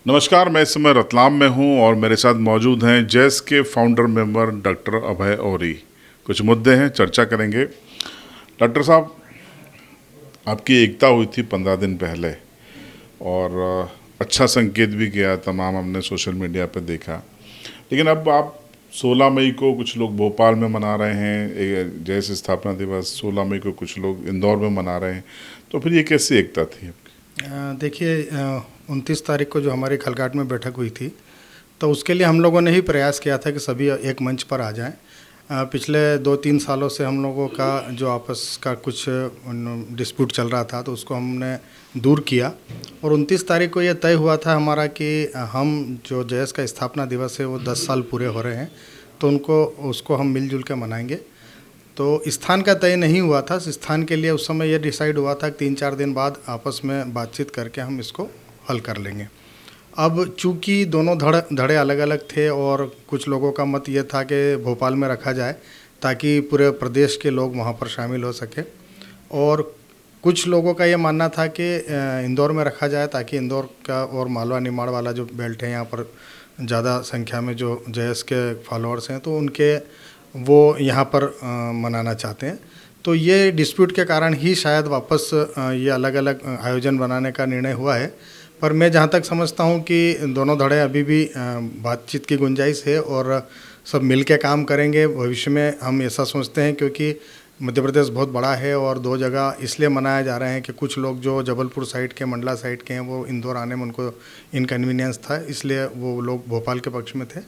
नमस्कार, मैं इस समय रतलाम में हूँ और मेरे साथ मौजूद हैं जैस के फाउंडर मेंबर डॉक्टर अभय औरी। कुछ मुद्दे हैं, चर्चा करेंगे। डॉक्टर साहब, आपकी एकता हुई थी 15 दिन पहले और अच्छा संकेत भी गया, तमाम हमने सोशल मीडिया पे देखा। लेकिन अब आप 16 मई को कुछ लोग भोपाल में मना रहे हैं जैस स्थापना दिवस, 16 मई को कुछ लोग इंदौर में मना रहे हैं, तो फिर ये कैसी एकता थी आपकी? देखिए, 29 तारीख को जो हमारी खलघाट में बैठक हुई थी, तो उसके लिए हम लोगों ने ही प्रयास किया था कि सभी एक मंच पर आ जाएं। पिछले 2-3 सालों से हम लोगों का जो आपस का कुछ डिस्प्यूट चल रहा था, तो उसको हमने दूर किया और 29 तारीख को ये तय हुआ था हमारा कि हम जो जैस का स्थापना दिवस है वो 10 साल पूरे हो रहे हैं, तो उसको हम मिलजुल के मनाएंगे। तो स्थान का तय नहीं हुआ था। स्थान के लिए उस समय ये डिसाइड हुआ था कि 3-4 दिन बाद आपस में बातचीत करके हम इसको हल कर लेंगे। अब चूंकि दोनों धड़े अलग अलग थे और कुछ लोगों का मत ये था कि भोपाल में रखा जाए ताकि पूरे प्रदेश के लोग वहाँ पर शामिल हो सके, और कुछ लोगों का ये मानना था कि इंदौर में रखा जाए ताकि इंदौर का और मालवा निमाड़ वाला जो बेल्ट है यहाँ पर ज़्यादा संख्या में जो जेएस के फॉलोअर्स हैं, तो उनके वो यहाँ पर मनाना चाहते हैं। तो ये डिस्प्यूट के कारण ही शायद वापस ये अलग अलग आयोजन बनाने का निर्णय हुआ है। पर मैं जहाँ तक समझता हूँ कि दोनों धड़े अभी भी बातचीत की गुंजाइश है और सब मिल के काम करेंगे भविष्य में। हम ऐसा सोचते हैं क्योंकि मध्य प्रदेश बहुत बड़ा है और 2 जगह इसलिए मनाया जा रहे हैं कि कुछ लोग जो जबलपुर साइड के, मंडला साइड के हैं, वो इंदौर आने में उनको इनकन्वीनियंस था, इसलिए वो लोग भोपाल के पक्ष में थे,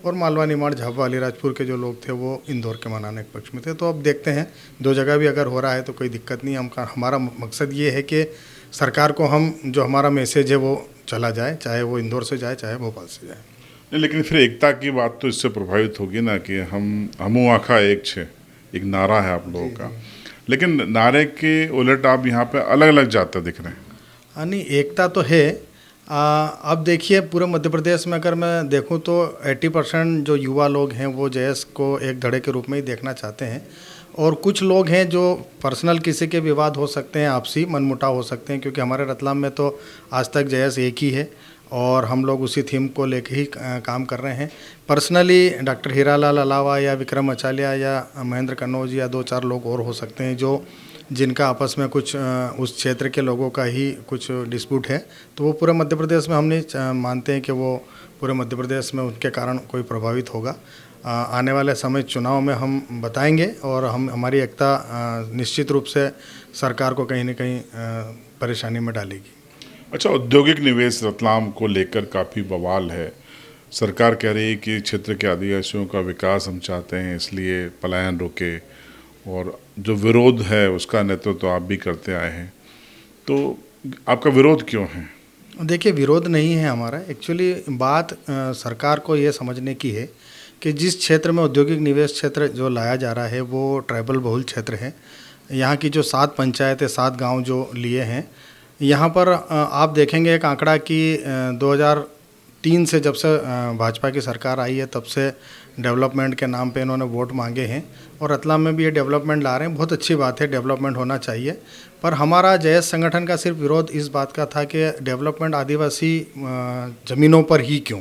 और मालवा निमाड़, झाबुआ, अलीराजपुर के जो लोग थे वो इंदौर के मनाने के पक्ष में थे। तो अब देखते हैं, 2 जगह भी अगर हो रहा है तो कोई दिक्कत नहीं। हमारा मकसद ये है कि सरकार को हम जो हमारा मैसेज है वो चला जाए, चाहे वो इंदौर से जाए चाहे भोपाल से जाए। नहीं, लेकिन फिर एकता की बात तो इससे प्रभावित होगी ना कि हमू आखा एक छे, एक नारा है आप लोगों का। लेकिन नारे के उलट आप यहाँ पे अलग अलग जाते दिख रहे हैं। हाँ, नहीं, एकता तो है। अब देखिए, पूरे मध्य प्रदेश में अगर मैं देखूं तो 80% जो युवा लोग हैं वो जेएस को एक धड़े के रूप में ही देखना चाहते हैं, और कुछ लोग हैं जो पर्सनल किसी के विवाद हो सकते हैं, आपसी मनमुटाव हो सकते हैं, क्योंकि हमारे रतलाम में तो आज तक जेएस एक ही है और हम लोग उसी थीम को लेके ही काम कर रहे हैं। पर्सनली डॉक्टर हीरालाल अलावा या विक्रम अचालिया या महेंद्र कन्नौज या 2-4 लोग और हो सकते हैं जो जिनका आपस में कुछ उस क्षेत्र के लोगों का ही कुछ डिस्प्यूट है, तो वो पूरे मध्य प्रदेश में हम नहीं मानते हैं कि वो पूरे मध्य प्रदेश में उनके कारण कोई प्रभावित होगा। आने वाले समय चुनाव में हम बताएंगे और हमारी एकता निश्चित रूप से सरकार को कहीं न कहीं परेशानी में डालेगी। अच्छा, औद्योगिक निवेश रतलाम को लेकर काफ़ी बवाल है। सरकार कह रही है कि क्षेत्र के आदिवासियों का विकास हम चाहते हैं, इसलिए पलायन रोके, और जो विरोध है उसका नेतृत्व तो आप भी करते आए हैं, तो आपका विरोध क्यों है? देखिए, विरोध नहीं है हमारा। एक्चुअली बात सरकार को ये समझने की है कि जिस क्षेत्र में औद्योगिक निवेश क्षेत्र जो लाया जा रहा है वो ट्राइबल बहुल क्षेत्र है। यहाँ की जो 7 पंचायतें, 7 गांव जो लिए हैं, यहाँ पर आप देखेंगे एक आंकड़ा कि 2003 से जब से भाजपा की सरकार आई है तब से डेवलपमेंट के नाम पे इन्होंने वोट मांगे हैं, और रतलाम में भी ये डेवलपमेंट ला रहे हैं। बहुत अच्छी बात है, डेवलपमेंट होना चाहिए। पर हमारा जेएस संगठन का सिर्फ विरोध इस बात का था कि डेवलपमेंट आदिवासी ज़मीनों पर ही क्यों,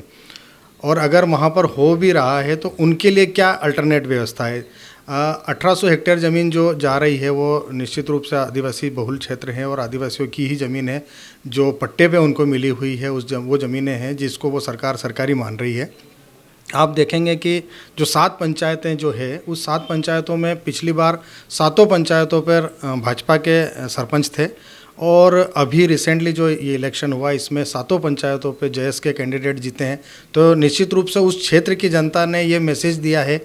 और अगर वहाँ पर हो भी रहा है तो उनके लिए क्या अल्टरनेट व्यवस्था है। 1800 हेक्टेयर ज़मीन जो जा रही है वो निश्चित रूप से आदिवासी बहुल क्षेत्र है और आदिवासियों की ही ज़मीन है, जो पट्टे पे उनको मिली हुई है। वो ज़मीनें हैं जिसको वो सरकार सरकारी मान रही है। आप देखेंगे कि जो 7 पंचायतें जो है, उस 7 पंचायतों में पिछली बार 7 पंचायतों पर भाजपा के सरपंच थे, और अभी रिसेंटली जो ये इलेक्शन हुआ इसमें 7 पंचायतों पे जेएस के कैंडिडेट जीते हैं। तो निश्चित रूप से उस क्षेत्र की जनता ने ये मैसेज दिया है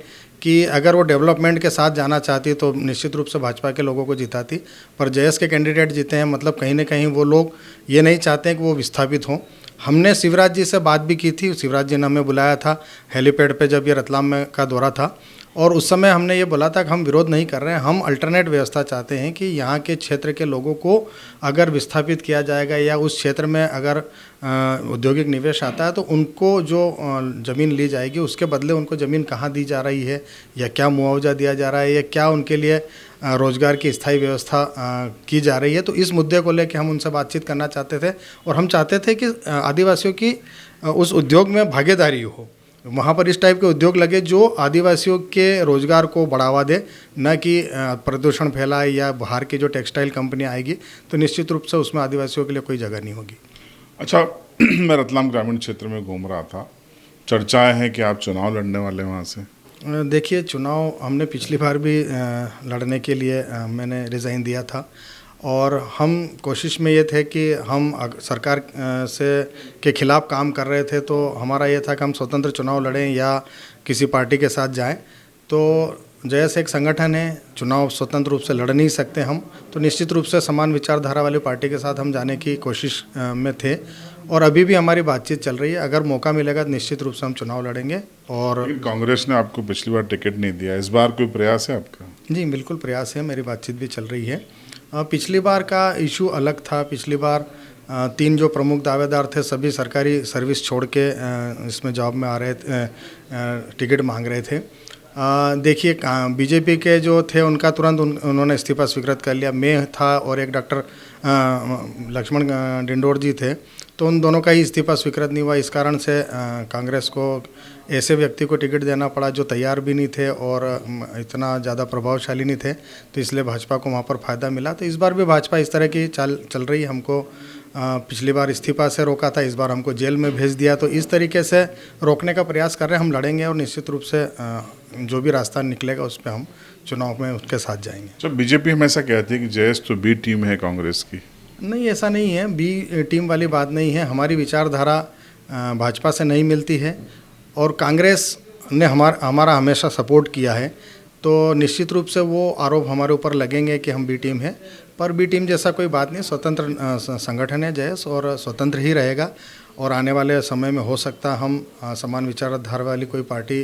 कि अगर वो डेवलपमेंट के साथ जाना चाहती तो निश्चित रूप से भाजपा के लोगों को जिताती। पर जेएस के कैंडिडेट जीते हैं, मतलब कहीं ना कहीं वो लोग ये नहीं चाहते हैं कि वो विस्थापित हों। हमने शिवराज जी से बात भी की थी, शिवराज जी ने हमें बुलाया था हेलीपैड पे जब ये रतलाम में का दौरा था, और उस समय हमने ये बोला था कि हम विरोध नहीं कर रहे हैं, हम अल्टरनेट व्यवस्था चाहते हैं कि यहाँ के क्षेत्र के लोगों को अगर विस्थापित किया जाएगा या उस क्षेत्र में अगर औद्योगिक निवेश आता है तो उनको जो ज़मीन ली जाएगी उसके बदले उनको ज़मीन कहाँ दी जा रही है या क्या मुआवजा दिया जा रहा है या क्या उनके लिए रोज़गार की स्थायी व्यवस्था की जा रही है। तो इस मुद्दे को लेकर हम उनसे बातचीत करना चाहते थे और हम चाहते थे कि आदिवासियों की उस उद्योग में भागीदारी हो, वहाँ पर इस टाइप के उद्योग लगे जो आदिवासियों के रोज़गार को बढ़ावा दे, न कि प्रदूषण फैलाए या बाहर की जो टेक्सटाइल कंपनियाँ आएगी तो निश्चित रूप से उसमें आदिवासियों के लिए कोई जगह नहीं होगी। अच्छा, मैं रतलाम ग्रामीण क्षेत्र में घूम रहा था, चर्चाएं हैं कि आप चुनाव लड़ने वाले हैं वहाँ से। देखिए, चुनाव हमने पिछली बार भी लड़ने के लिए मैंने रिज़ाइन दिया था और हम कोशिश में ये थे कि हम सरकार से के खिलाफ काम कर रहे थे, तो हमारा ये था कि हम स्वतंत्र चुनाव लड़ें या किसी पार्टी के साथ जाएं। तो जैसे एक संगठन है, चुनाव स्वतंत्र रूप से लड़ नहीं सकते हम, तो निश्चित रूप से समान विचारधारा वाली पार्टी के साथ हम जाने की कोशिश में थे और अभी भी हमारी बातचीत चल रही है। अगर मौका मिलेगा तो निश्चित रूप से हम चुनाव लड़ेंगे। और कांग्रेस ने आपको पिछली बार टिकट नहीं दिया, इस बार कोई प्रयास है आपका? जी बिल्कुल प्रयास है, मेरी बातचीत भी चल रही है। पिछली बार का इशू अलग था। पिछली बार 3 जो प्रमुख दावेदार थे सभी सरकारी सर्विस छोड़ के इसमें जॉब में आ रहे थे, टिकट मांग रहे थे। देखिए, बीजेपी के जो थे उनका तुरंत उन्होंने इस्तीफा स्वीकृत कर लिया। मैं था और एक डॉक्टर लक्ष्मण डिंडोर जी थे, तो उन दोनों का ही इस्तीफा स्वीकृत नहीं हुआ। इस कारण से कांग्रेस को ऐसे व्यक्ति को टिकट देना पड़ा जो तैयार भी नहीं थे और इतना ज़्यादा प्रभावशाली नहीं थे, तो इसलिए भाजपा को वहाँ पर फ़ायदा मिला। तो इस बार भी भाजपा इस तरह की चाल चल रही है। हमको पिछली बार इस्तीफा से रोका था, इस बार हमको जेल में भेज दिया। तो इस तरीके से रोकने का प्रयास कर रहे हैं। हम लड़ेंगे और निश्चित रूप से जो भी रास्ता निकलेगा उस पर हम चुनाव में उसके साथ जाएंगे। तो बीजेपी हमेशा कहती है कि जेएस तो बी टीम है कांग्रेस की। नहीं, ऐसा नहीं है, बी टीम वाली बात नहीं है। हमारी विचारधारा भाजपा से नहीं मिलती है और कांग्रेस ने हमारा हमेशा सपोर्ट किया है, तो निश्चित रूप से वो आरोप हमारे ऊपर लगेंगे कि हम बी टीम है। पर बी टीम जैसा कोई बात नहीं, स्वतंत्र संगठन है जेएस और स्वतंत्र ही रहेगा। और आने वाले समय में हो सकता हम समान विचारधारा वाली कोई पार्टी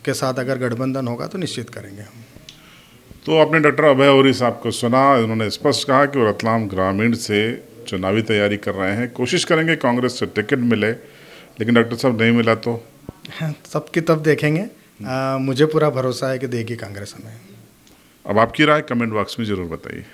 के साथ अगर गठबंधन होगा तो निश्चित करेंगे हम। तो आपने डॉक्टर अभय औरी साहब को सुना, उन्होंने स्पष्ट कहा कि वो रतलाम ग्रामीण से चुनावी तैयारी कर रहे हैं, कोशिश करेंगे कांग्रेस से टिकट मिले, लेकिन डॉक्टर साहब नहीं मिला तो सबकी तब देखेंगे। मुझे पूरा भरोसा है कि देगी कांग्रेस हमें। अब आपकी राय कमेंट बॉक्स में ज़रूर बताइए।